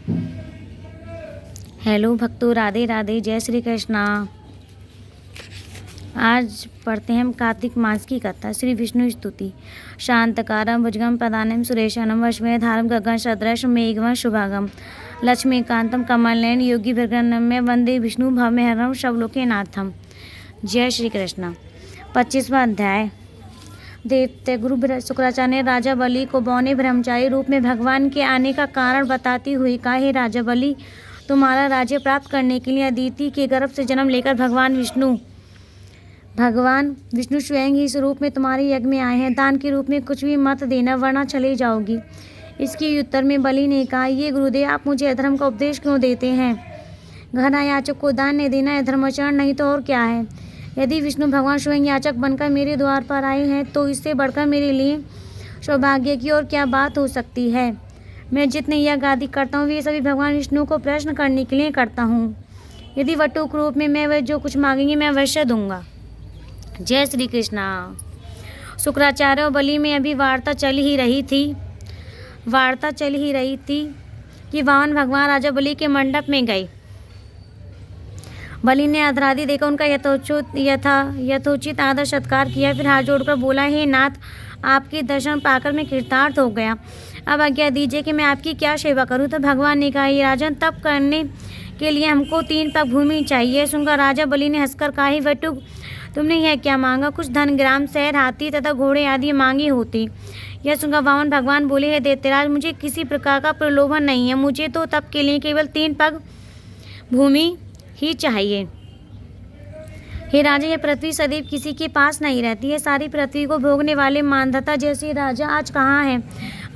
Hello भक्तों, राधे राधे, जय श्री कृष्णा। आज पढ़ते हैं हम कार्तिक मास की कथा। श्री विष्णु स्तुति। शांतकारं भुजगं प्रदानं सुरेशानं वशमेधारं गगन सदृशं मेघवं शुभागं लक्ष्मीकांतं कमलनयन योगी भृगनम्य वंदे विष्णु भवमेहरं शवलोकनाथम। जय श्री कृष्ण। 25वां अध्याय। देवते गुरु शुक्राचार्य ने राजा बलि को बौने ब्रह्मचारी रूप में भगवान के आने का कारण बताती हुई कहा, हे राजा बलि, तुम्हारा राज्य प्राप्त करने के लिए अदिति के गर्भ से जन्म लेकर भगवान विष्णु स्वयं ही इस रूप में तुम्हारे यज्ञ में आए हैं। दान के रूप में कुछ भी मत देना, वरना चले जाओगी। इसके उत्तर में बलि ने कहा, ये गुरुदेव, आप मुझे अधर्म का उपदेश क्यों देते हैं? घना याचक को दान नहीं देना अधर्माचरण नहीं तो और क्या है? यदि विष्णु भगवान स्वयं याचक बनकर मेरे द्वार पर आए हैं तो इससे बढ़कर मेरे लिए सौभाग्य की और क्या बात हो सकती है। मैं जितने यज्ञ आदि करता हूँ वे सभी भगवान विष्णु को प्रश्न करने के लिए करता हूँ। यदि वटुक रूप में मैं वह जो कुछ मांगेंगे मैं अवश्य दूंगा। जय श्री कृष्णा। शुक्राचार्य और बलि में अभी वार्ता चल ही रही थी कि वामन भगवान राजा बलि के मंडप में गए। बलि ने अर्घ्य देकर उनका यथोचित आदर सत्कार किया। फिर हाथ जोड़कर बोला, हे नाथ, आपके दर्शन पाकर मैं कृतार्थ हो गया। अब आज्ञा दीजिए कि मैं आपकी क्या सेवा करूं। तो भगवान ने कहा, ये राजन, तप करने के लिए हमको 3 पग भूमि चाहिए। सुनकर राजा बलि ने हंसकर कहा, हे वटुक, तुमने यह क्या मांगा? कुछ धन, ग्राम, शहर, हाथी तथा घोड़े आदि मांगे होते। यह सुनकर वामन भगवान बोले, हे दैत्यराज, मुझे किसी प्रकार का प्रलोभन नहीं है। मुझे तो तप के लिए केवल 3 पग भूमि ही चाहिए। हे राजा, यह पृथ्वी सदैव किसी के पास नहीं रहती है। सारी पृथ्वी को भोगने वाले मानधता जैसे राजा आज कहाँ है।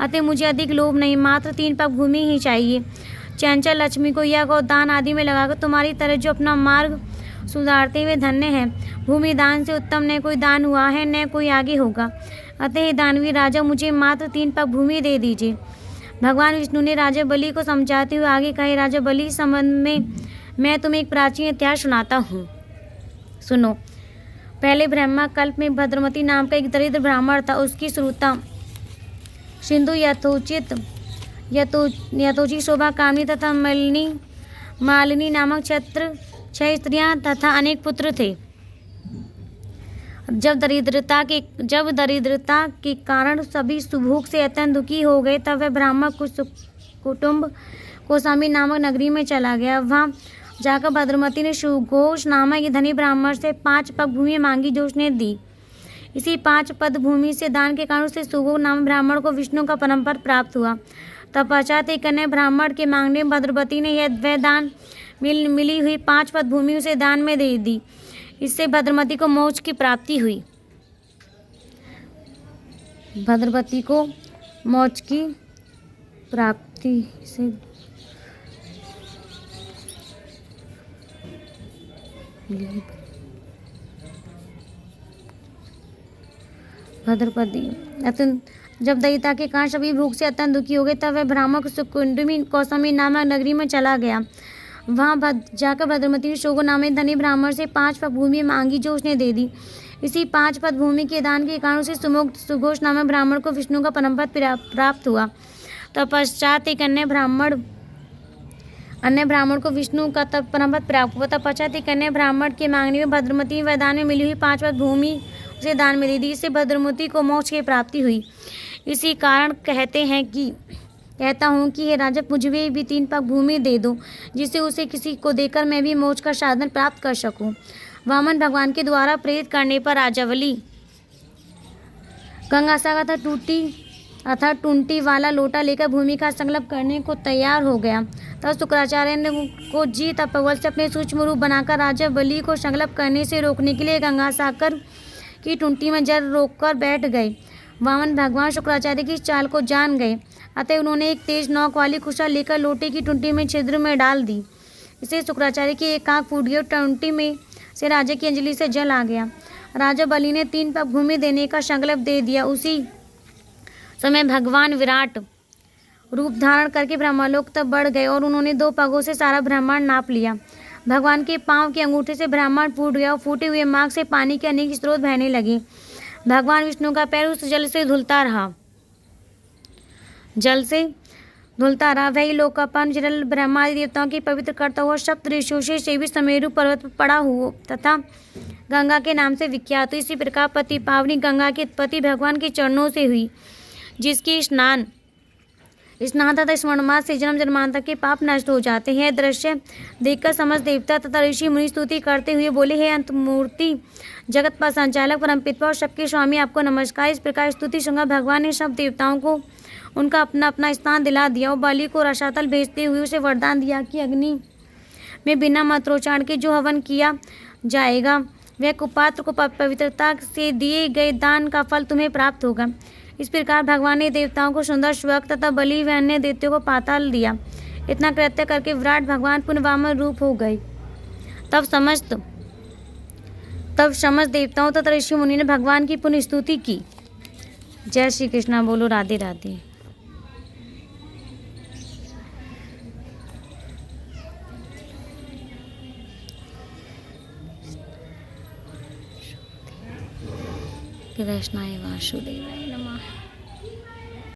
अतः मुझे अधिक लोभ नहीं, मात्र 3 पग भूमि ही चाहिए। चंचल लक्ष्मी को यज्ञ और दान आदि में लगाकर तुम्हारी तरह जो अपना मार्ग सुधारते हुए धन्य है। भूमि दान से उत्तम न कोई दान हुआ है, न कोई आगे होगा। अतः दानवी राजा, मुझे मात्र 3 पग भूमि दे दीजिए। भगवान विष्णु ने राजा बलि को समझाते हुए आगे कहा, राजा बलि, इस संबंध में मैं तुम्हें एक प्राचीन इतिहास सुनाता हूँ, सुनो। पहले ब्रह्मा कल्प में भद्रमती नाम का एक दरिद्र ब्राह्मण था। उसकी श्रुता सिंधु यथोचित शोभा कामिनी तथा मालिनी नामक 6 स्त्रियां तथा अनेक पुत्र थे। जब दरिद्रता के कारण सभी सुभोग से अत्यंत दुखी हो गए, तब वह ब्राह्मण कुटुंब कौशाम्बी नामक नगरी में चला गया। वहाँ जाकर भद्रमती ने सुघोष नामक धनी ब्राह्मण से 5 पग भूमि मांगी, जो उसने दी। इसी 5 पद भूमि से दान के कारण उसे सुघोष नामक ब्राह्मण को विष्णु का परम पद प्राप्त हुआ। तत्पश्चात एक अन्य ब्राह्मण के मांगने में भद्रमती ने वह दान मिली हुई 5 पद भूमि उसे दान में दे दी। इससे भद्रमती को मोक्ष की प्राप्ति हुई। भद्रमती को मोक्ष की प्राप्ति से भद्रपति अत्यंत जब दैत्य के कारण सभी भूख से अत्यंत दुखी हो गए, तब वह ब्राह्मण कौशाम्बी नामक नगरी में चला गया। वहाँ जाकर भद्रमती ने शोगो नामक धनी ब्राह्मण से 5 पद भूमि मांगी, जो उसने दे दी। इसी 5 पद भूमि के दान के कारण उसे सुघोष नामक ब्राह्मण को विष्णु का परम पद प्राप्त हुआ। तत्पश्चात एक अन्य ब्राह्मण को विष्णु का परम पद प्राप्त हुआ। तत्पश्चात एक अन्य ब्राह्मण के मांगने में भद्रमती ने वरदान में मिली हुई 5 पद भूमि उसे दान में दे दी। इससे भद्रमती को मोक्ष की प्राप्ति हुई। इसी कारण कहता हूँ कि हे राजा, मुझे भी 3 पग भूमि दे दो, जिससे उसे किसी को देकर मैं भी मोक्ष का साधन प्राप्त कर सकूं। वामन भगवान के द्वारा प्रेरित करने पर राजा बलि गंगासागर अर्थात टूंटी वाला लोटा लेकर भूमि का संकल्प करने को तैयार हो गया। तब शुक्राचार्य ने को जीत अपबल से अपने सूक्ष्म रूप बनाकर राजा बलि को संकल्प करने से रोकने के लिए गंगासागर की टूंटी में जल रोककर बैठ गए। वामन भगवान शुक्राचार्य की चाल को जान गए, अतः उन्होंने एक तेज नोक वाली कुशा लेकर लोटे की टूंटी में छिद्र में डाल दी। इससे शुक्राचार्य की एक आँख फूट गई और टूंटी में से राजा की अंजलि से जल आ गया। राजा बलि ने 3 पग भूमि देने का संकल्प दे दिया। उसी समय भगवान विराट रूप धारण करके ब्रह्मलोक तक बढ़ गए और उन्होंने 2 पगों से सारा ब्रह्मांड नाप लिया। भगवान के पांव के अंगूठे से ब्रह्मांड फूट गया और फूटे हुए मार्ग से पानी के अनेक स्रोत बहने लगे। भगवान विष्णु का पैर उस जल से धुलता रहा। धुलता रहा। वही लोकार्पण जल ब्रह्मादि देवताओं की पवित्र करता हुआ सप्त ऋषियों से सेवित सुमेरु पर्वत पर पड़ा हुआ तथा गंगा के नाम से विख्यात। इसी प्रकार पति पावनी गंगा की उत्पत्ति भगवान के चरणों से हुई, जिसकी स्नान तथा स्मरणमात्र से जन्म जन्मांतर के पाप नष्ट हो जाते हैं। दृश्य देखकर समस्त देवता तथा ऋषि मुनि स्तुति करते हुए बोले, हे अंतमूर्ति, जगत का संचालक, परमपिता और सबके स्वामी, आपको नमस्कार। इस प्रकार स्तुति सुनकर भगवान ने सब देवताओं को उनका अपना अपना स्थान दिला दिया और बलि को रसातल भेजते हुए उसे वरदान दिया कि अग्नि में बिना मंत्रोच्चारण के जो हवन किया जाएगा वह कुपात्र को पवित्रता से दिए गए दान का फल तुम्हें प्राप्त होगा। इस प्रकार भगवान ने देवताओं को सुंदर श्वक तथा बलि व अन्य देवताओं को पाताल दिया। इतना कृत्य करके विराट भगवान पुनः वामन रूप हो गए। तब समस्त देवताओं तथा ऋषि मुनि ने भगवान की पुनः स्तुति की। जय श्री कृष्णा। बोलो राधे राधे। कृष्णाय वासुदेवाय नमः।